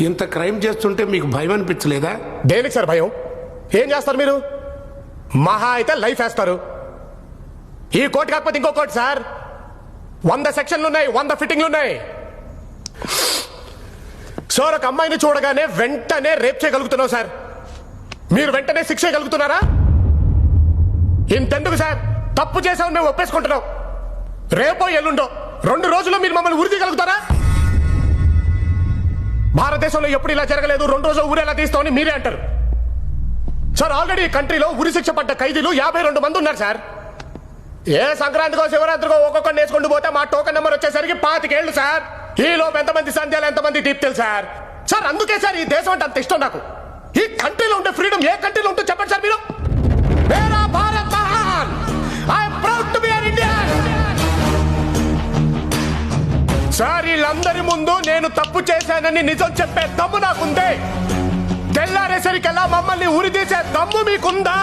ఇంత క్రైమ్ చేస్తుంటే మీకు భయం అనిపించలేదా? దేనికి సార్ భయం? ఏం చేస్తారు మీరు? మహా అయితే లైఫ్ వేస్తారు. ఈ కోర్టు కాకపోతే ఇంకో కోర్టు సార్. 100 సెక్షన్లు ఉన్నాయి, 100 ఫిట్టింగ్లు ఉన్నాయి. సార్ ఒక అమ్మాయిని చూడగానే వెంటనే రేప్ చేయగలుగుతున్నావు సార్. మీరు వెంటనే శిక్ష చేయగలుగుతున్నారా? ఇంతెందుకు సార్, తప్పు చేసామని మేము ఒప్పేసుకుంటున్నాం. రేపో ఎల్లుండో 2 రోజుల్లో మీరు మమ్మల్ని ఉరి తీయగలుగుతారా? భారతదేశంలో ఎప్పుడు ఇలా జరగలేదు, 2 రోజులు ఊరు ఎలా తీస్తామని మీరే అంటారు సార్. ఆల్రెడీ ఈ కంట్రీలో ఉరి శిక్ష పడ్డ ఖైదీలు 52 మంది ఉన్నారు సార్. ఏ సంక్రాంతికో శివరాత్రికో ఒక్కొక్కరిని వేసుకుంటూ పోతే మా టోకెన్ నెంబర్ వచ్చేసరికి 25 ఏళ్ళు సార్. ఈ లోపు ఎంతమంది సంధ్యాలు, ఎంతమంది దీప్తులు సార్. సార్ అందుకే సార్ ఈ దేశం అంటే అంత ఇష్టం నాకు. ఈ కంట్రీలో ఉండే ఫ్రీడమ్ ఏ కంట్రీలో ఉంటుందో చెప్పండి సార్ మీరు. మేరా భారత్ మహాన్, I am proud to be an Indian. Sir వీళ్ళందరి ముందు నేను తప్పు చేశానని నిజం చెప్పే దమ్ము నాకుందే. తెల్లారేసరికల్లా మమ్మల్ని ఉరి తీసే దమ్ము మీకుందా?